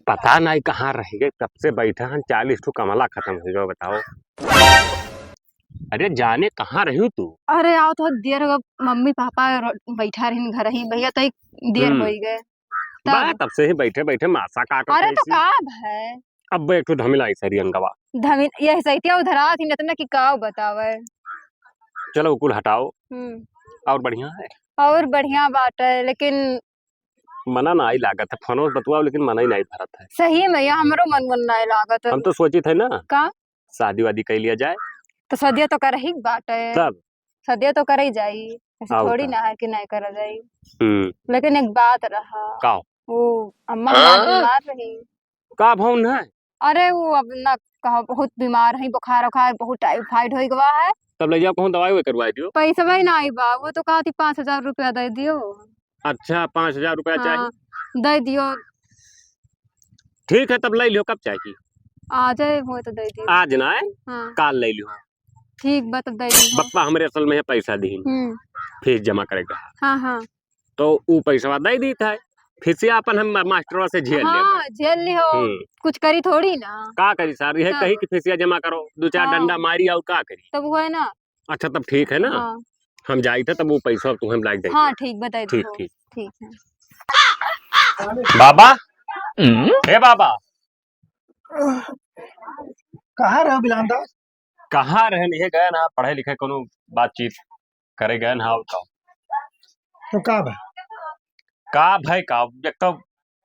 पता नहीं कहाँ रह गए, कब से बैठा हैं। 40 ठो कमला खत्म हो गया, बताओ। अरे जाने कहाँ रही तू? अरे आओ तो देर हो गए, मम्मी पापा बैठा रही घर ही भैया तो देर हो ही गए तब से ही बैठे बैठे मासा काटो अरे तो कैसी। का है अब एक ठो धमिला आई सरी अंगवा। धमी ये सैतिया उधरा थी न कि का बतावे। चलो उकुल हटाओ। हम्म। और बढ़िया है। और बढ़िया बात है लेकिन मना ना आई लागत है, फोनो बतवाओ लेकिन मना ही नहीं भरत है। सही में या हमरो मन नहीं लागत हम तो सोची थे ना का शादी वादी कर लिया जाए। तो सदिया तो कर ही बात है, तब सदिया तो कर ही जाई, ऐसे आओ थोड़ी का। ना है कि नहीं करा जाई। लेकिन एक बात रहा, का वो अम्मा हमार बीमार रही। का भौन है? अरे वो अब ना कहो बहुत बीमार है, बुखार उखार बहुत टाइफाइड हो गया है। तब ले जाओ कहूँ दवाई वो करवा दियो। पैसा भाई ना आई बा, वो तो कहा थी 5,000 रुपया दे दियो। अच्छा 5,000 रुपया चाहिए। हाँ दे दियो। ठीक है तब ले लियो, कब चाहिए? आ जाए वो तो दे दियो। आज ना है, हाँ काल ले लियो। ठीक बा तब दे दियो। बप्पा हमारे असल में है पैसा दी, फीस जमा करेगा। हाँ हाँ तो वो पैसा दे दी था, फिर से अपन हम मास्टरवा से झेल ले। हाँ झेल लियो, कुछ करी थोड़ी ना। का करी सारी है कही कि फीसिया जमा करो, 2-4 डंडा मारी और का करी। तब वो है ना। अच्छा तब ठीक है ना। हाँ हम जाई थे तब वो पैसा तुम्हें लाइक दे। हाँ ठीक बताई ठीक दो। ठीक। ठीक है बाबा हे बाबा कहाँ रहो बिलांदा? कहाँ रहे नहीं गए ना, पढ़े लिखे कोनो बातचीत करे गए ना। तो का भाई? का भाई का एक तो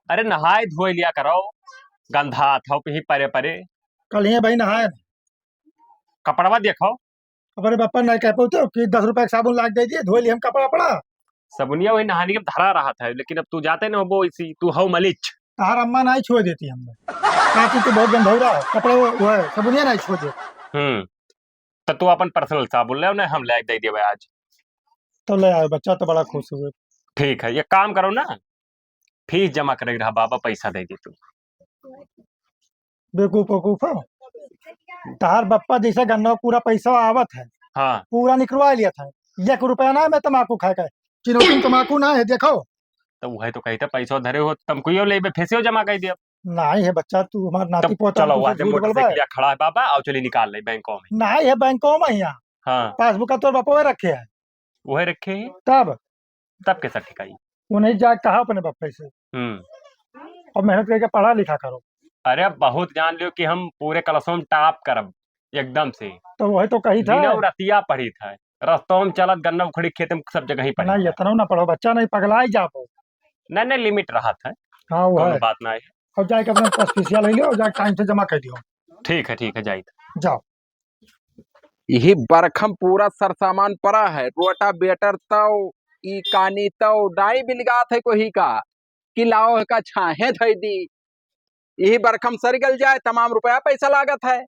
अरे नहाए धोए लिया करो, गंधा था ही परे परे। कल ही भाई नहाए कपड़वा देखो। अपने पापा नहीं कह पाते कि 10 रुपए का साबुन लाग दे दिए, धो लिए हम कपड़ा पड़ा। सबुनिया वही नहाने के धरा रहा था, लेकिन अब तू जाते ना वो इसी तू हो मलिच। तार अम्मा नहीं छोड़ देती हमें, काकी तो बहुत गंधौरा है कपड़े, वो है सबुनिया नहीं छोड़ देती। तो तू अपन पर्सनल साबुन ले, हम ले दे दिए आज। तो ले आए, बच्चा तो बड़ा खुश हुए। ठीक है ये काम करो ना, फीस जमा करे रहा बाबा, पैसा दे दी तू। बेवकूफ वकूफ हो, तार बप्पा जैसे गन्ना पूरा पैसा आवत है। हाँ पूरा निकलवा लिया था, 1 रुपया ना मैं तम्बाकू खा के, चिनोकिन तम्बाकू ना है देखो। तो वही तो कहते पैसा धरे हो तुमको यो ले फेसियो जमा कर दिया। नहीं है बच्चा, तू हमारा नाती पोता चलो तू झूठ बोलबा है। खड़ा है बाबा, आओ चलिए निकाल ले बैंकों में। नहीं है बैंकों में यहाँ। हाँ पासबुक तो बपवे रखे है। वही रखे ही तब कैसा ठिकाई। उन्हें जा कहा अपने बप्पे से और मेहनत करके पढ़ा लिखा करो। अरे बहुत जान लियो कि हम पूरे क्लासों में टॉप करब एकदम से। तो वही तो कही था, रतिया पढ़ी था, रस्तों में चलत गन्ना उखड़ी खेत में सब जगह ही पढ़ी। नहीं इतना ना पढ़ो बच्चा, नहीं पगला ही जाओ। नहीं लिमिट रहा था। हाँ वो है। बात ना है। और जाके अपना पसपीसिया ले लियो और जाके टाइम से जमा कर दियो। ठीक है जाइए जाओ। यही बरखम पूरा सर सामान पड़ा है, रोटा बेटर तो ई कानी तो डाई बिलगात है कोही का कि लाओ का छाहे धई दी। यही बरखम सर गल जाए, तमाम रुपया पैसा लागत है।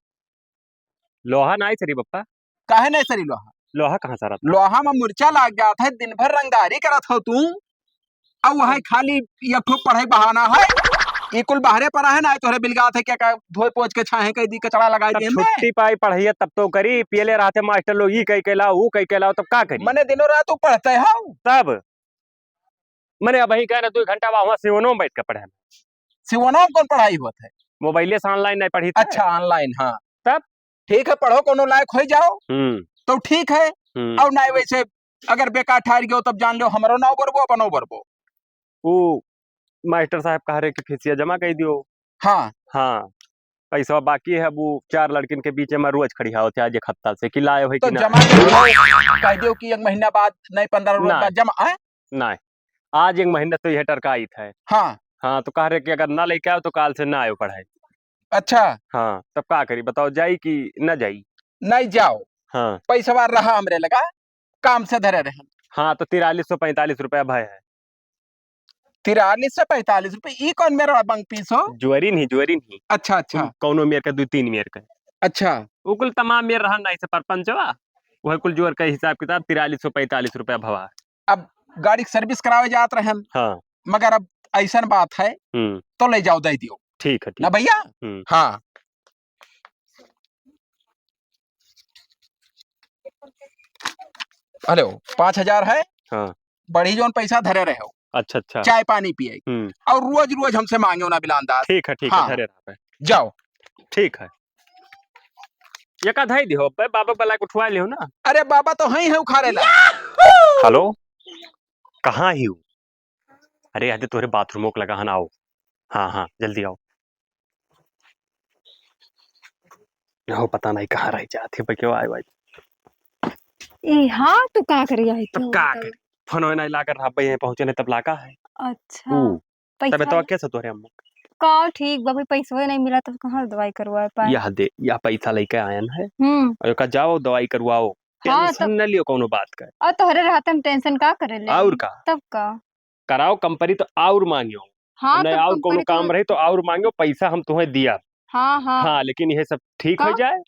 लोहा नहीं सरी बप्पा। काहे नहीं सरी लोहा? लोहा कहाँ सारा? लोहा में मुर्चा लाग गया था, दिन भर रंगदारी करत हो तू। अब वह खाली ये खूब पढ़े बहाना है, ये कुल बाहरे पड़ा है ना, तोहरे बिलगात है क्या धोए पोछ के छाहे कह दी कचड़ा लगा दी। छुट्टी पाई पढ़ाई तब तो करी, पियले रहते मास्टर लोग ये कह के लाओ वो कह के लाओ, तब का करी? मने दिनों रात तू पढ़ते है तब मैंने अब ही कह रहा 2 घंटा वहां सिवनो में बैठ के पढ़े। सिवनो कौन पढ़ाई होता है? मोबाइले से ऑनलाइन नहीं पढ़ी। अच्छा ऑनलाइन। हाँ तब ठीक है, पढ़ो कोनो लायक हो जाओ तो ठीक है। और नहीं वैसे अगर बेकार ठहर गयो तब जान लो हमारो नाव बरबो अपनो बरबो। वो मास्टर साहब कह रहे कि फीसिया जमा कर दियो। हाँ हाँ पैसा बाकी है, वो 4 लड़किन के बीच में रोज खड़ी होते आज एक हफ्ता से कि लाए हो तो कि जमा कह दियो कि 1 महीना बाद, नहीं 15 रोज बाद जमा है। नहीं आज 1 महीना तो यह टरकाई था। हाँ तो कह रहे कि अगर ना लेके आओ तो काल से ना आयो पढ़ाई। अच्छा हाँ तब का करी बताओ, जाई कि न जाई? नहीं जाओ। हाँ पैसा रहा हमरे लगा, काम से धरे रहे। हाँ तो 4345 रुपया भय है। 43 से 45 रुपए ई कौन मेरा बंक पीस हो? ज्वारी नहीं। अच्छा अच्छा कौनो मेयर का 2-3 मेयर का। अच्छा वो कुल तमाम मेयर रहा नहीं से परपंचवा, वह कुल जोर का हिसाब किताब 4345 रुपया भवा। अब गाड़ी सर्विस करावे जात रहे। हाँ मगर अब ऐसा बात है तो ले जाओ दे दियो। ठीक है ना भैया। हाँ हेलो 5,000 है। हाँ बड़ी जोन पैसा धरे रहे हो अच्छा अच्छा। चाय पानी पिए हम्म। और रोज रोज हमसे मांगे ना बिलांदाज। ठीक है हाँ। धरे रहा जाओ। ठीक है। ये का धाई दिहो बे बाबा बला को उठवा लियो ना। अरे बाबा तो हई है उखाड़े ला। हेलो कहाँ ही हूँ? अरे आदे तोरे बाथरूम को लगा हन आओ। हाँ हाँ जल्दी आओ। यहाँ पता नहीं कहाँ रह जाते पे क्यों आए भाई। हाँ तू का करी आई तब तू का बताओ। करे फोन नहीं लाकर रहा भाई पहुंचे नहीं तब लाका है। अच्छा तबे पैसा तो कैसे तोरे अम्मा का ठीक बाबू पैसा नहीं मिला तो कहाँ दवाई करवा पाए। यह दे या पैसा लेके आयन है हम्म। और का जाओ दवाई करवाओ। हाँ टेंशन न लियो कोनो बात का। और तोहरे रहते हम टेंशन का करे ले। और का तब का कराओ कंपनी तो और मांगियो। हाँ नहीं तब और कोनो कंपनी तो काम रहे तो और मांगियो पैसा हम तुम्हें दिया। हाँ हाँ हाँ लेकिन ये सब ठीक का हो जाए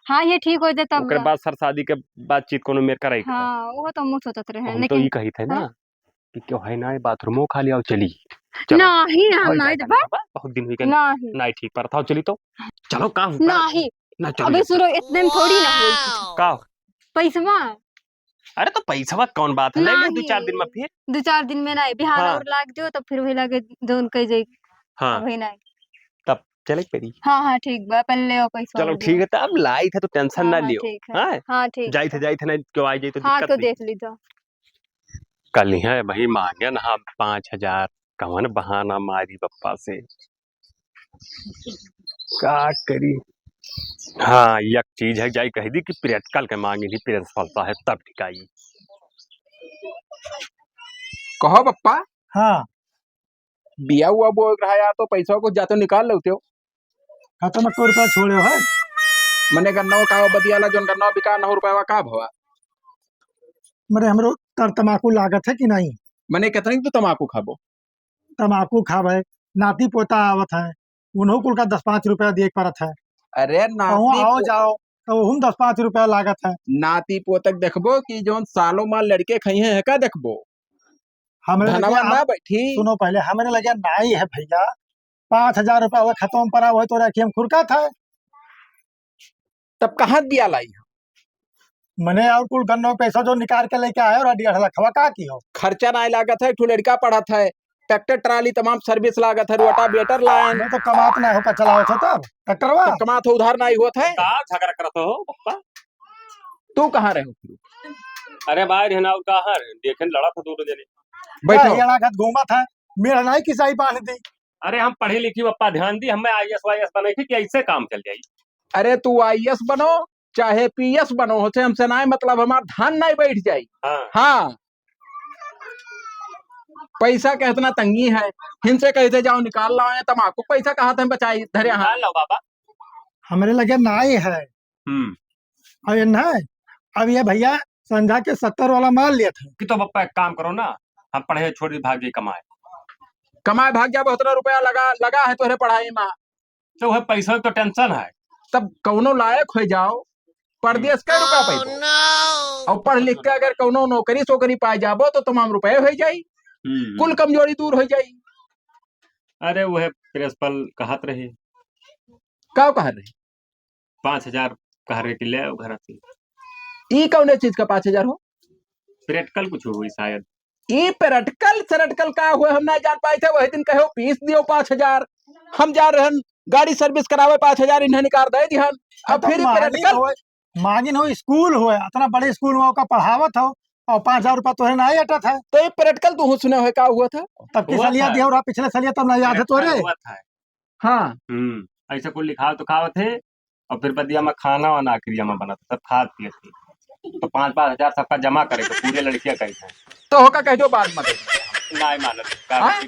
हाँ ये ठीक हो जाए तब ओकरे बाद सर शादी के बातचीत कोनो मेरे करे है। हाँ वो तो मुझ सोचत रहे हम तो लेकिन ये कही थे ना हाँ? कि क्यों है ना बाथरूमो खा लिया चली। चलो नहीं हम हो नहीं जाएगा दबा बाबा, बहुत दिन हुई गए नहीं नहीं ठीक पर था चली तो चलो का हूँ नहीं ना अबे चलो सुनो इतने में थोड़ी ना होई कुछ का। पैसा अरे तो पैसा कौन बात है ले ले 2-4 दिन में नहीं फिर। 2-4 दिन में नहीं बिहान हाँ और लाग दियो तब फिर वही लागे जोन कह जाई हाँ अभी नहीं। तब चले पेरी। हाँ हाँ ठीक बा पहले ले आओ पैसा चलो और ठीक दियो। है तब लाई थे तो टेंशन हाँ ना हाँ लियो। ठीक है हाँ हाँ ठीक जाई थे नहीं क्यों आई जाई तो हाँ दिक्कत तो नहीं। देख लीजिए। कल ही है भाई मांगे ना हम 5,000 कवन बहाना मारी बप्पा से का करी। हाँ एक चीज है जाई कह दी कि प्रैक्टिकल के मांगे नहीं प्रिंसिपल साहब तब टिकाई। कहो पप्पा हाँ बिया हुआ बोल रहा यार तो पैसा को जाते निकाल लेते हो। खत्म को रुपया छोड़े है। मने गन्ना का बदियाला जोन गन्ना बिका 9 रुपया का भवा। मेरे हमरो तमाकू लागत है कि नहीं। मने कितने तो तमाकू खाबो। तमाकू खावे नाती पोता आवत है उन्हों कुल का 10-5 रुपया दिए पड़त है। अरे कहूँ आओ जाओ तो हम 10-5 रुपया लागत है। नाती पोतक देखबो कि जोन सालों माल लड़के खई है का देखबो। हमारे लगे धनवा ना बैठी। सुनो पहले हमारे लगे नाई है भैया 5,000 रुपया हुआ खत्म पड़ा हुआ तो रखी हम खुरका था। तब कहाँ दिया लाई मने और कुल गन्नो पैसा जो निकाल के लेके आए और 1.5 लाख का की हो। खर्चा ना लागत है। एक ठो लड़का पढ़ा था ट्रैक्टर ट्राली तमाम सर्विस लागत है रोटा बेटर लाइन मैं तो कमात ना होकर चलाओ था तब ट्रैक्टरवा तब कमा तो उधार नहीं हुआ था। का झगड़ा करत हो पप्पा। तू कहाँ रहे हो अरे भाई रहना और कहाँ है देखे लड़ा था दोनों जने। बैठो। लागत घूमा था मेरा नहीं किसाई बांध दी। अरे हम पढ़े लिखी पप्पा ध्यान दी हमें IAS वाईएस बने थी कि ऐसे काम चल जाई। अरे तू IAS बनो चाहे PS बनो होते हमसे ना मतलब हमार धान नहीं बैठ जाई। हाँ हाँ पैसा का इतना तंगी है इनसे कहते जाओ निकाल लाओ या तमाकू पैसा कहाँ थे बचाई धरे। हाँ लो बाबा। हमारे लगे नाई है और ये ना अब ये भैया संध्या के 70 वाला माल लिए थे कि तो पप्पा एक काम करो ना हम पढ़े छोड़ दी भाग गई कमाए। कमाए भाग जा 72 रुपया लगा है तुहरे पढ़ाई में। तो वह पैसा तो टेंशन है। तब कौनो लायक हो जाओ परदेश का रुपया पैसा और पढ़ लिख के अगर कौनो नौकरी सोकरी पाए जाबो तो तमाम रुपये हो जाई कुल कमजोरी दूर हो जाई। अरे वह प्रिंसिपल कहत रही का कह रही 5,000 कह रहे कि ले आओ घर से। ई कौन चीज का 5,000 हो। प्रैक्टिकल कुछ हुई शायद। ई प्रैक्टिकल सरटकल का हुए हम नहीं जान पाए थे वही दिन कहो फीस दियो 5,000 हम जा रहन गाड़ी सर्विस करावे 5,000 इन्हें निकाल दे दिहन। अब फिर प्रैक्टिकल मागिन हो स्कूल हो इतना बड़े स्कूल में का पढ़ावत हो और 5,000 रुपया तो नहीं अटत है। तो ये प्रैक्टिकल तू सुने हुए का हुआ था तब की सलिया दिया और पिछले सलिया तब नहीं याद है तोरे। हाँ ऐसे कुल लिखा तो खावत थे और फिर बदिया में खाना वाना क्रिया में बना सब खाद पिए थे तो 5-5 हजार सबका जमा करे तो पूरे लड़कियां कही थे तो होका कह दो बाद में नहीं मालूम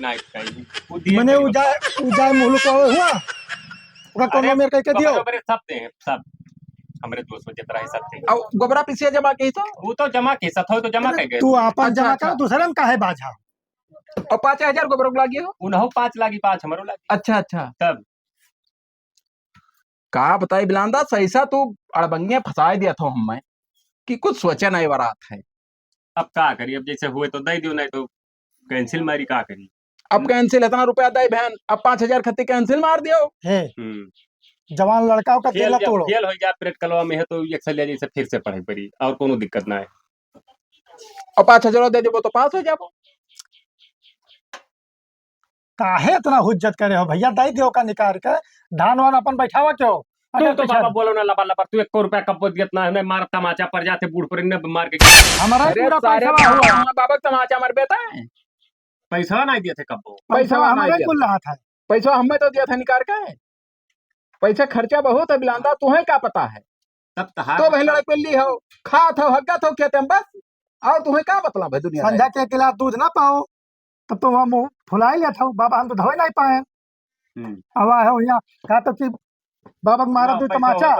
नहीं कही मैंने उजाय मुल्क हुआ ओका कोनो मेरे कह के दियो सब दे सब हमरे दोस्त में जितना है सब दे। और गोबरा पिसिया जमा की तो वो तो जमा के साथ हो तो जमा कर गए तू आपन अच्छा, जमा अच्छा। कर दूसरे में काहे बाझा और 5,000 गोबरा लागी हो उन्हों 5 लागी 5 हमरो लागी। अच्छा अच्छा तब का बताई बिलांदा सैसा तू अड़बंगिया फंसा दिया था हमें कि कुछ सोचा नहीं बारात है। अब का करी अब जैसे हुए तो दे दियो नहीं तो कैंसिल मारी का करी। अब कैंसिल इतना रुपया दे बहन अब 5,000 खत्ती कैंसिल मार दियो। हे जवान लड़काओं का दिल तोड़ो फेल हो जा प्रैक्टिकलवा में है तो एक्सेल जैसे फिर से पढ़ाई पड़ी और कोनो दिक्कत ना है। और 5,000 दे देबो तो पास हो जाबो। काहे इतना हुज्जत करे हो भैया, दई दियो का निकाल के, धान वान अपन बैठावा क्यों? तू अगर तो पीछे बाबा बोलो ना लबा लबा, तू 1 रुपया कब दियत ना है, मार तमाचा पड़ जाते बूढ़ पर इन्ने मार के हमारा अरे पूरा सारे पैसा हुआ, बाबा तमाचा मर बेटा है। पैसा नहीं दिए थे कब पैसा ना हमारे दिया कुल रहा था। पैसा हमें तो दिया था निकाल के। पैसा खर्चा बहुत है बिलांदा, तुम्हें क्या पता है? तब तहार तो वही लड़क मिली हो, खात हो हगत हो खेत में बस, और तुम्हें क्या मतलब है दुनिया संध्या के 1 गिलास दूध ना पाओ तब तो वहाँ मुंह फुला ही लिया था बाबा, हम तो धोए नहीं पाए। अब आए हो यहाँ कहा तो कि बाबा को मारा तू तमाचा।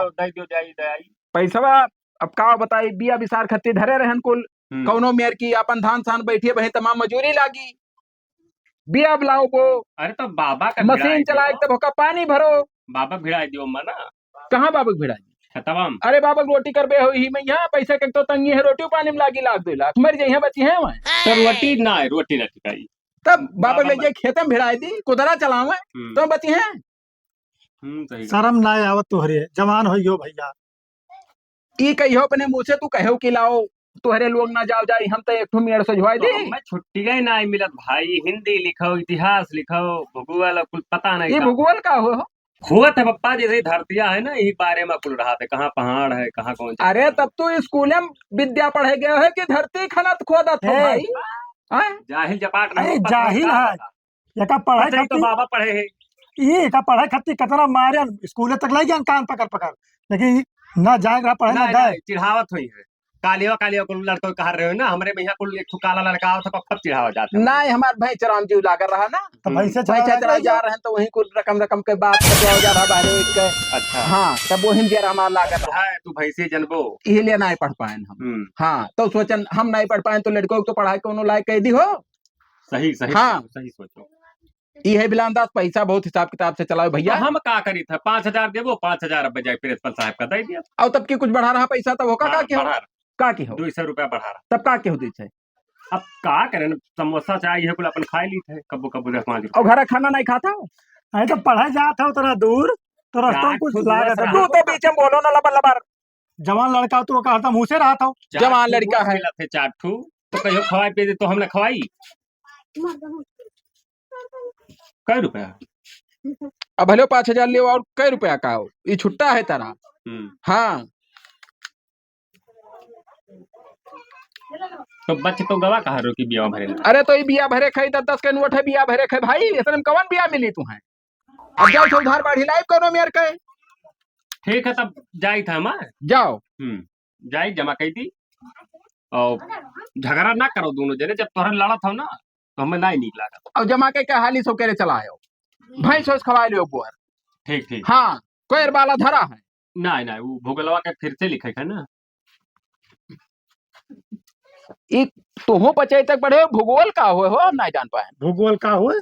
पैसा अब का बताई, बिया बिसार खत्ती धरे रहन कुल, कौनो मेर की अपन धान सान बैठिए वही तमाम मजूरी लागी, बिया लाओ वो, अरे तो बाबा का मशीन चलाए तब होका पानी भरो। बाबा भिड़ा दियो मना कहाँ बाबा भिड़ा? तमाम अरे बाबा रोटी कर बे हो ही में यहाँ पैसे के तो तंगी है, रोटी पानी में लागी लाख 2 लाख मर जाइए बची है वहाँ। तो रोटी ना टिकाई, तब बाबा ले जाए खेत में भिड़ाई दी, कुदरा चलावे तो बची है। शर्म ना आवत तुहरे, जवान हो यो भैया। ई कहियो अपने मुंह से तू कहो कि लाओ तुहरे लोग ना जाओ जाई, हम तो एक मेड़ सजवाई दी। मैं छुट्टी ही ना मिलत भाई, हिंदी लिखो, इतिहास लिखो, भूगोल कुल पता नहीं। ये भूगोल का होत है पप्पा, जैसे धरतिया है ना यही बारे में कुल रहा था, कहाँ पहाड़ है कहाँ कौन। अरे तब तू स्कूल में विद्या पढ़े गए है कि धरती खनत खोदत हो भाई? जाहिल जपाट नहीं, जाहिल है यका पढ़ाई तो बाबा पढ़े है, ये का पढ़ाई खत्ती कितना मारे स्कूल तक ले गया कान पकड़ पकड़, लेकिन ना जाएगा पढ़े ना जाए। चिढ़ावत हुई है कालियो कालियो कुल लड़कों कहा रहे हो ना, हमारे भैया कुल एक काला लड़का आओ तो कब चिढ़ावा जाता है। नहीं हमारे भाई चराम जी लाकर रहा ना, तो भैंसे चला जा रहे हैं तो वही कुछ रकम के बात जा रहा बाहर। अच्छा हाँ तब वो हिंदी हमारा लाकर है, तू भैंसे जनबो इसलिए नहीं पढ़ पाए हम। हाँ तो सोचन हम नहीं पढ़ पाए तो लड़कों को तो पढ़ाई को लायक कह दी हो। सही सही हाँ सही सोचो। ये बिलांदाज पैसा बहुत हिसाब किताब से चलाओ भैया। हम का करी था 5000 देवो, 5000 अब बजाय प्रिंसिपल साहब का दे दिया। और तब की कुछ बढ़ा रहा पैसा तब होगा का क्यों? का की हो 200 रुपया बढ़ा रहा, तब का क्यों दी थे? अब का करें, समोसा चाय है कुल अपन खाई ली थे कबू कबू 10-5 और घर खाना नहीं खाता? अरे तो पढ़ाई जाता हो तेरा दूर तो रास्तों कुछ लागत है। तू तो बीच में बोलो ना लबर लबर, जवान लड़का तो कहा था मुंह से रहा था। जवान लड़का है थे 4 ठू तो कहियो खवाई पे दे तो हमने खवाई। कै रुपया? अब भले 5000 ले और कै रुपया का हो, ये छुट्टा है तारा। हाँ तो बच्चे तो गवा कहा रो की बिया भरे। अरे तो ये बिया भरे खाई 10 के नोट है, बिया भरे खाई भाई, इतने में कौन बिया मिली तू है? अब जाओ तो उधार बाढ़ी लाइव करो मेयर के। ठीक है तब जाई था मैं, जाओ जाई जमा कही थी और झगड़ा ना करो दोनों जने, जब तोहरा लड़ा था ना तो हमें नहीं नीक लगा। अब जमा के हाली सब करे चला आयो भाई, सोच खवा लियो बुआर। ठीक ठीक हाँ कोई बाला धरा है नहीं वो भूगोलवा के फिर से लिखे है ना। एक तुहो बचे तक बढ़े भूगोल का हुए हो नहीं जान पाए? भूगोल का हुए,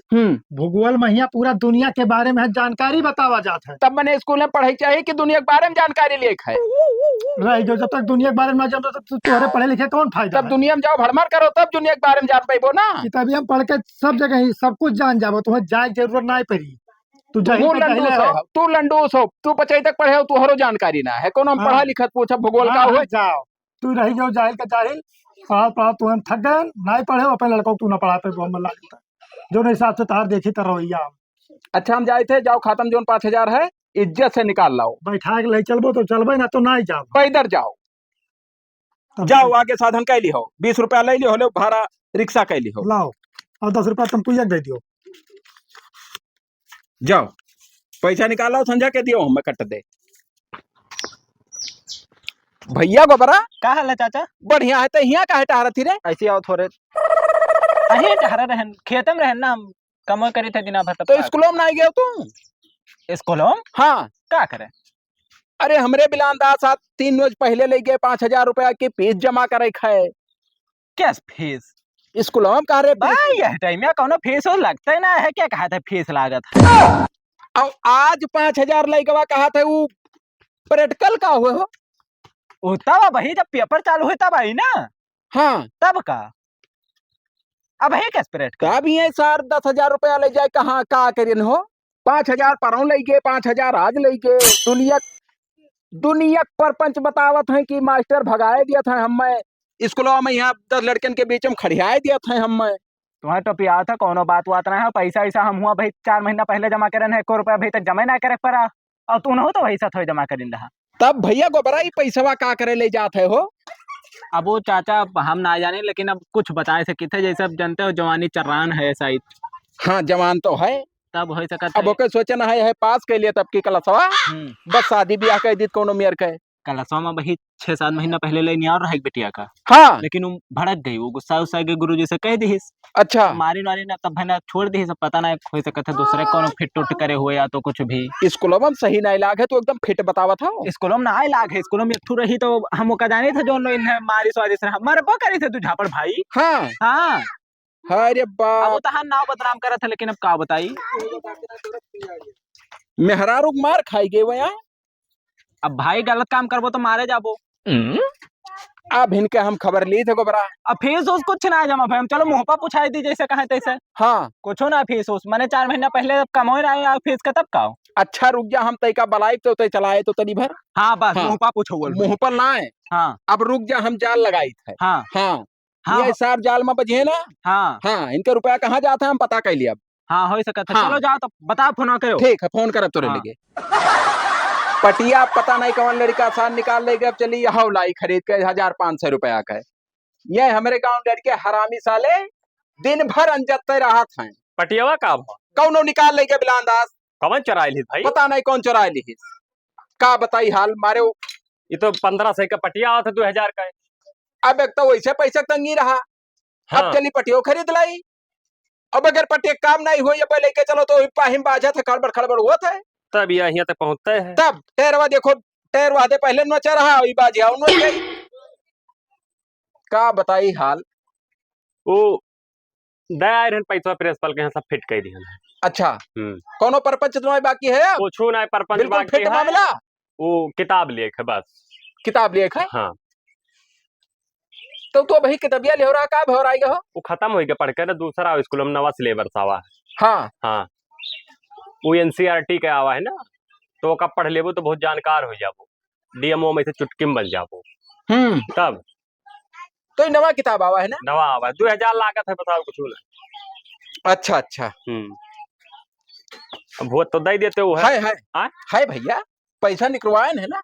भूगोल में यहाँ पूरा दुनिया के बारे में जानकारी बतावा जाता है। तब मैंने स्कूल में पढ़ाई चाहिए कि दुनिया के बारे में जानकारी लिख है रही जो जब तक दुनिया के बारे में जानो तो तुम्हारे पढ़े लिखे कौन फायदा? तब दुनिया में जाओ भड़मर करो तब दुनिया के बारे में जान पाइबो ना। तभी हम पढ़ के सब जगह ही सब कुछ जान जाबो, तुम्हें जाए जरूरत नहीं पड़ी। तू लंडूस हो, तू बचे तक पढ़े हो, तू हरो जानकारी ना है कोनो पढ़ा लिखत पूछा भूगोल का हुए। जाओ तू रही जाओ जाहिल का जाहिल, पढ़ा तू हम थक गए नहीं पढ़े हो, अपने लड़कों को तू ना पढ़ा पे जो हिसाब से तार देखी तर रवैया। अच्छा हम जाए थे, जाओ खातम जोन 5000 है इज्जत से निकाल लाओ। बैठा के ले चलबो तो चलबे ना तो नहीं जाओ। पैदल जाओ, जाओ आगे साधन कैली हो, 20 रुपया ले लियो, भाड़ा रिक्शा कैली हो, लाओ और 10 रुपया तुम कुछ दे दियो। जाओ पैसा निकालो, संजय के दियो हमें कट दे। भैया गोबरा का हाल है चाचा? बढ़िया है, तो यहाँ का हटा थी रे? ऐसे आओ थोड़े अहे टहरा रहन खेतम रहन ना, हम कम करे थे दिना भर। तो स्कूलों में नहीं गए तू? स्कूलों? हाँ का करे? अरे हमरे बिलांदा साथ 3 रोज पहले ले गए 5000 रुपया की फीस जमा करे खाए। क्या फीस? स्कूलों में कह रहे भाई यह टाइम में कौनो फीस हो लगता है ना है, क्या कहा था फीस लागत? और आज 5000 लेके कहा था वो प्रैक्टिकल का हुए हो? तब वही जब पेपर चालू हुई तब आई ना। हाँ तब का अब है क्या स्प्रेड का? अब ये सर 10,000 रुपया ले जाए, कहाँ का करियन हो? 5000 परों ले गए, 5000 आज ले गए। दुनिया परपंच बतावत है कि मास्टर भगाए दिया था हमें स्कूलों में, यहाँ 10 लड़कन के बीच में खड़ियाए दिया था हमें। तुम्हें तो पिया था कोनो बात हुआ ना है पैसा ऐसा हम हुआ भाई 4 महीना पहले जमा करन है 1 रुपया भाई तक जमा ना करे पड़ा और तू हो तो वही सा थोड़ी जमा करिन रहा। तब भैया गोबरा ई पैसवा का करे ले जात है हो? अब वो चाचा हम ना जाने लेकिन अब कुछ बताए से किथे जैसे अब जानते हो जवानी चर्रान है शायद हाँ जवान तो है, तब हो सकत अब ओके सोचना है पास के लिए तब की कलसवा बस शादी ब्याह कर दी कोनो मेयर के। कलसवा में वही 6-7 महीना पहले लेनी और रह बेटिया का, हाँ लेकिन वो भड़क गई, वो गुस्सा उस्सा के गुरुजी से कह दी अच्छा मारी वारी ना तब ना छोड़ दी सब पता ना हो सकत है दूसरे कोनो फिट टुट करे हुए या तो कुछ भी। स्कूलों में सही ना इलाज है तो एकदम फिट बतावा था। स्कूलों में ना आए लाग है, स्कूलों में एक ठू रही तो हम का जाने थे जो इन मारी स्वादी से मरबो करे थे तू झापड़ भाई। हाँ हाँ अरे अब बाप वो तो हाँ नाव बदनाम करा था लेकिन अब का बताई मेहरारू मार खाई गए वहाँ। अब भाई गलत काम करबो तो मारे जाबो। अब इनके हम खबर ली थे गोबरा। अब फीस उस कुछ ना जमा भाई हम चलो मुंह पर पूछाई दी जैसे कहे तैसे हाँ कुछ ना फीस उस मैंने 4 महीना पहले कमोए रहे हैं फीस का तब का अच्छा रुक जा हम तय का बलाई तो तय चलाए तो तनी भर। हाँ बस हाँ। मुंह पर पूछो मुंह पर ना है। हाँ अब रुक जा हम जाल लगाई थे। हाँ हाँ हाँ ये सार जाल में बजे ना। हाँ हाँ इनका रुपया कहाँ जाता है हम पता कर लिया। हाँ हो सकता है हाँ। चलो जाओ तो बता फोन करो। ठीक है फोन करब तो हाँ। लगे पटिया पता नहीं कौन लड़का आसान निकाल लेगा। अब चली हौलाई खरीद के 1500 रुपया का। ये हमारे गांव लड़के हरामी साले दिन भर अंजते रहा था। पटियावा का भाव कौनो निकाल लेके बिलांदास कवन चराई ली भाई? पता नहीं कौन चुरा ली का बताई हाल मारे। ये तो 1500 का पटिया आवा था 2000 का है। अब एक तो वैसे पैसा तंगी रहा। हाँ। अब चली पटियो खरीद लाई। अब अगर पटिया काम नहीं हुई अब लेके चलो तो पाहिम बाजा था खड़बड़ खड़बड़ हुआ था। तब यहाँ तक पहुँचते हैं। तब टेरवा देखो टेरवा दे पहले नचा रहा वही बाजी आओ गई का बताई हाल। वो दया रहन पैसा प्रिंसिपल के यहाँ सब फिट कर दिया। अच्छा कोनो परपंच तुम्हारे बाकी है अब? कुछ ना परपंच बिल्कुल बाकी फिट है। मामला। वो किताब लिए है बस। किताब लिए है हाँ तो भाई किताबिया ले हो रहा का हो रहा हो। वो खत्म हो गया पढ़ के ना दूसरा स्कूल में नवा सिलेबस आवा है। हाँ हाँ वो एनसीईआरटी का आवा है ना तो कब पढ़ लेबो तो बहुत जानकार हो जाबो। डीएमओ में से चुटकी में बन जाबो। तब तो ये नवा किताब आवा है ना। नवा आवा है 2000 लागत है बताओ कुछ ना। अच्छा अच्छा अब वो तो दे देते हो है है भैया पैसा निकलवाए है ना।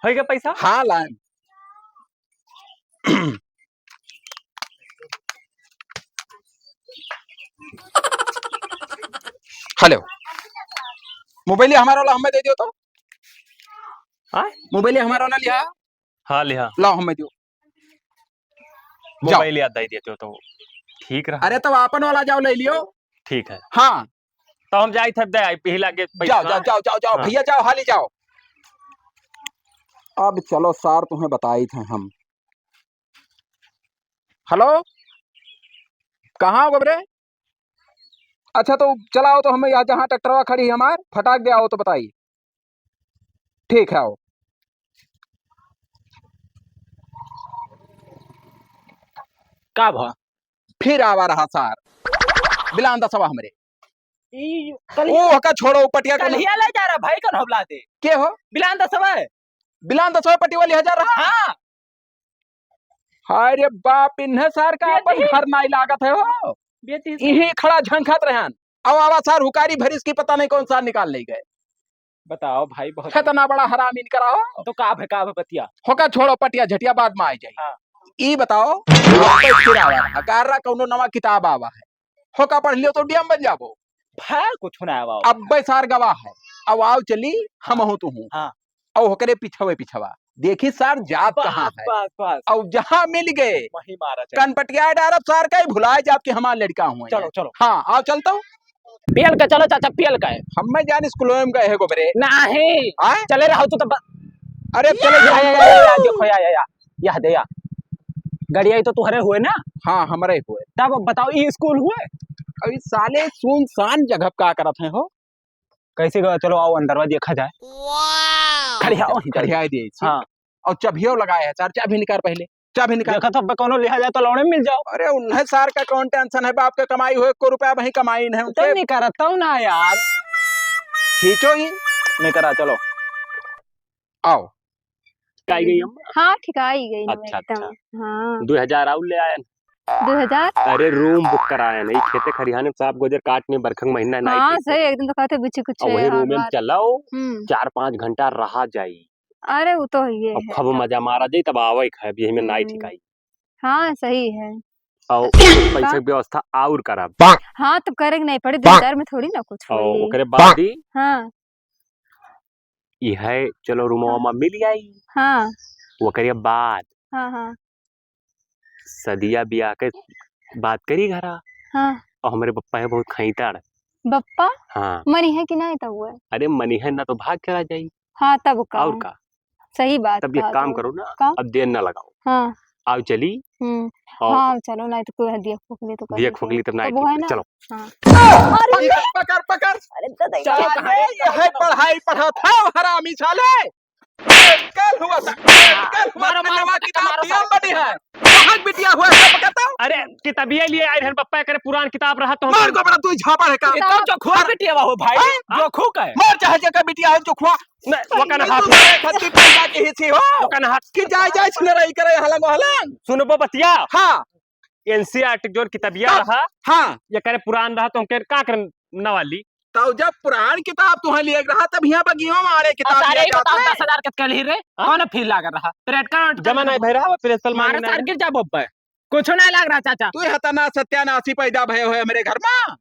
है क्या पैसा? हाँ लाए हेलो मोबाइल हमारा वाला हमें दे दियो तो। मोबाइल हमारा वाला लिया। हाँ लिया लाओ हमें दियो। मोबाइल याद दे देते हो तो ठीक रहा। अरे तो अपन वाला जाओ ले लियो। ठीक है हाँ तो हम जाए थे दे पहला के जाओ जाओ जाओ जाओ जाओ भैया जाओ हाली जाओ। अब चलो सार तुम्हें बताई थे हम। हेलो कहाँ हो गबरे? अच्छा तो चलाओ तो हमें यहाँ जहाँ ट्रैक्टरवा खड़ी है हमार फटाक दे आओ तो बताइए। ठीक है आओ। का भा फिर आवा रहा सार बिलांदा सवा हमरे कल ओ हका छोड़ो पटिया का ले जा रहा भाई कौन हबला दे के हो बिलान दस समय बिलांदा सवा पटी वाली 1000 रहा। हाँ हाय रे बाप इन्हें सार का अपन घर नाई लागत है हो। यही खड़ा झंखत रहन अब आवा सार हुकारी भरिस की पता नहीं कौन सा निकाल ले गए। बताओ भाई बहुत खतना बड़ा हराम इन कराओ तो का है बतिया होका छोड़ो पटिया झटिया बाद में आ जाए। हाँ। ई बताओ फिर आवा हकार कौनो नवा किताब आवा है होका पढ़ लियो तो डीएम बन जाबो। भाई कुछ ना आवा अब सार गवाह है अब आओ चली हम हो तू हूँ। हाँ। और होकरे पिछवा देखी सार जात कहाँ है बस बस और जहाँ मिल गए वही मारा कनपटिया डारब सार का ही भुलाए जात के हमारा लड़का हुए। चलो चलो हाँ आओ चलता हूँ। पियल का चलो चाचा पियल का है हम मैं जान स्कूल में गए है गोबरे नहीं आए? चले रहो तो अरे चले देखो या दे या गड़िया तो तुहरे हुए ना। हाँ हमारे हुए तब बताओ ये स्कूल हुए अभी साले सुनसान जगह का करत है हो। कैसे गए चलो आओ अंदरवा देखा जाए। खड़ियाओ खड़िया दे। हाँ और चबियो लगाए है सार चाबी निकाल पहले चाबी निकाल देखा तो कोनो लिहा जाए तो लौड़े मिल जाओ। अरे उन्हें सार का कौन टेंशन है बाप के कमाई हुए 1 रुपया वही कमाई है तो नहीं करता हूँ ना यार खींचो ही नहीं करा चलो आओ। आई गई हम। हाँ ठिका ही गई ना अच्छा, एकदम। अच्छा। हाँ 2000 आउट ले आए 2000। अरे रूम बुक कराए नहीं, खेते खरिहाने साहब गुजर काटने बरखंग महीना नहीं हाँ खेते। सही, एक दिन तो कहते बिछी कुछ और वही रूम में चलाओ, 4-5 घंटा रहा जाई, अरे वो तो ये और है खब मजा मारा जाई, तब आवे खाए यही में नाइट हम्म, ठिकाई हाँ सही है। और पैसे की व्यवस्था और करब। हाँ तो करेंगे, नहीं पड़े 2000 में थोड़ी ना कुछ और होई। ओकरे बाद ही हाँ ई है चलो रूमवा में मिल आई, हाँ ओकरे बाद हाँ हाँ सदिया बियाह के बात करी घरा। हाँ। और हमारे पप्पा है बहुत खईताड़। बप्पा हाँ मनी है कि नहीं तब हुआ? अरे मनी है ना तो भाग करा जाई। हाँ तब का और का सही बात तब एक कहा काम तो। करो ना, का? अब देर ना लगाओ, हाँ आओ चली और हाँ चलो, नहीं तो कोई दिया फुकली तो कर दिया देते फुकली तब हैं। नाइट तो वो है ना। चलो। हाँ अरे पकड़ पकड़ अरे दादा साले ये है पढ़ाई पढ़ा था हरामी साले। कल हुआ था, कल हुआ था, नवा किताब दिया बड़ी है, बहुत बिटिया हुआ है पकड़ता हूं। अरे किताबिया लिए आए हैं पप्पा करे पुरान किताब रहा तो मार को बड़ा तू झापा है का एकदम जो खुआ बिटिया हो भाई, जो खू का है। मार चाहे जगह बिटिया है जो खुआ वो कन हाथ खत्ती पैसा की हिस्सी हो वो कन हाथ कि जाय जाय सुनराई करे हलंग हलंग। सुनबो बतिया। हां एनसीईआरटी जो किताबिया रहा हां ये करे पुरान रहा तो हम का कर नवाली तो जब पुरान किताब तुहे लिए रहा तब यहाँ बगियों मारे किताब सारे लिया बताओ जाता है। 10,000 के कल ही रे कौन फील लाग रहा रेड कार्ड जमा नहीं भय रहा प्रिंसिपल मारे माने सार गिर जा बब्बा कुछ नहीं लग रहा चाचा। तू हतना सत्यानाशी पैदा भय हो मेरे घर में।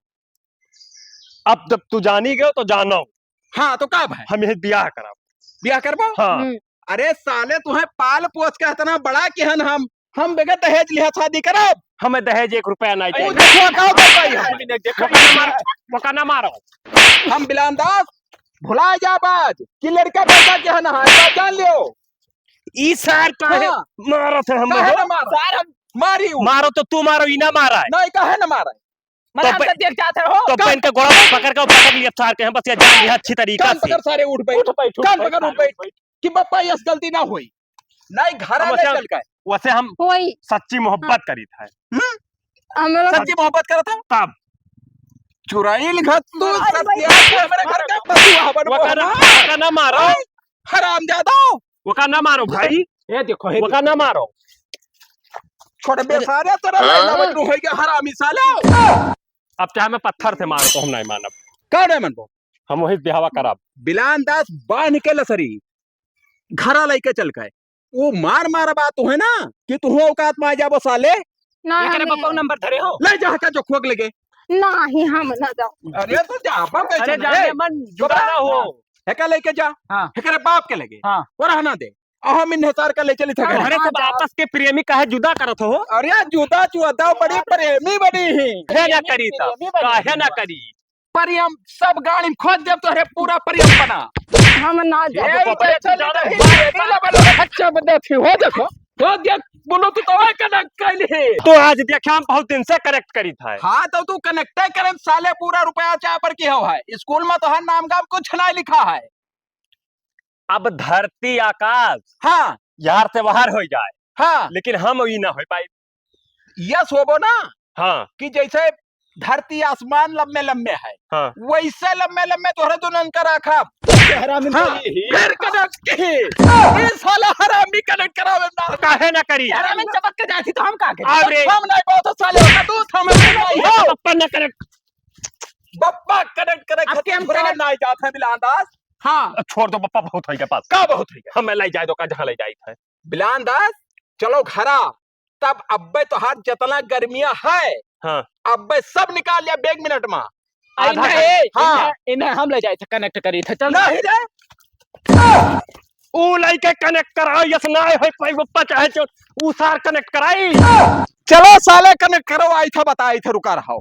अब जब तू जानी गयो तो जानो हाँ तो कब है हम यही ब्याह कराब। ब्याह करबो। हाँ अरे साले तुम्हें पाल पोस के इतना बड़ा केहन हम बगैर दहेज लिया शादी करब। हमें दहेज 1 रुपया नहीं तू चाहिए। देखो का भाई मौका ना मारो। हम बिलानदास भुला जा बाज कि लड़का बेटा केहन है पहचान लियो। ई सार काहे हाँ। मारो थे हम काहे न मारो सार हम मारी मारो तो तू मारो ई ना मारा है नहीं काहे न मारा मतलब तो हम देख जाते हो तो पेन के गोड़ा पकड़ लिया सार के हम बस ये जान लिया अच्छी तरीका कान से। पकड़ सारे उठ बैठ कान पकड़ उठ बैठ कि बप्पा ये गलती ना हुई नहीं घर हम ले वैसे- चल गए। वैसे हम वही सच्ची मोहब्बत करी था हम लोग सच्ची मोहब्बत करा था तब चुराइल घर तू अरे भाई, सत्या से हमारे घर का बसुआ बनवा वका ना मारो हरामजादा वका ना मारो भाई ये देखो ये वका ना मारो। छोड़ बे सारे तेरा लैला बटू हो गया हरामी साला। अब चाहे मैं पत्थर से मारो तो हम नहीं मानब। कौन है मनबो हम वही ब्याह कराब। बिलान दास बांध के लसरी घरा लेके चल गए। वो मार मार बात है ना कि तू औकात में आ जाबो साले ना ये करे पप्पा नंबर धरे हो ले जा का जो खोक लगे। नहीं हम ना जाओ। अरे तू जा बाप कैसे अरे जाने मन जुड़ा ना हो। हेका लेके जा हाँ। हेकरे बाप के लगे हाँ। वो रहना दे अहम इन्हसार का ले चली था अरे घरे। सब आपस के प्रेमी काहे जुदा करत हो। अरे जूता चुआता बड़ी प्रेमी बड़ी ही काहे ना करी तब काहे ना करी। परियम सब गाड़ी में खोज देव तो पूरा परियम बना। हम ना जाओ। ए, अच्छा बंदा थी हो देखो हो देख बोलो तू तो कनेक्ट कर ली। तो आज देखा हम बहुत दिन से करेक्ट करी था। हाँ तो तू कनेक्ट करे साले पूरा रुपया चाह पर की हो है स्कूल में तो हर नाम का कुछ नहीं लिखा है। अब धरती आकाश हाँ यार से बाहर हो जाए हाँ लेकिन हम ई ना हो पाई। यस होबो ना हाँ कि जैसे धरती आसमान लम्बे लम्बे है हाँ वैसे लम्बे लम्बे तोहरे दुल्हन का रखा। हाँ, फिर कनेक्ट की ये साला हरामी कनेक्ट करावे ना काहे ना करी। यार मैं चपक के जाती तो हम का के अरे हम नहीं बहुत साले का तू हमें नहीं हो पप्पा ना करेक्ट बप्पा कनेक्ट करे अब के हम खतरा connect- नहीं जाते बिलानदास। हाँ छोड़ दो पप्पा बहुत है के पास का बहुत है हमें ले जाए दो का जहाँ ले जाए था। बिलानदास चलो घरा तब अब्बे तो हाथ जितना गर्मियां है हाँ अब्बे सब निकाल लिया बैग मिनट में आधा हाँ इन्हें हम ले जाए थे कनेक्ट करी थे चल नहीं रे ऊ लइके कनेक्ट कराओ यस ना है पाई पप्पा चाहे ऊ सार कनेक्ट कराई। चलो साले कनेक्ट करो आई था बताई थे रुका रहा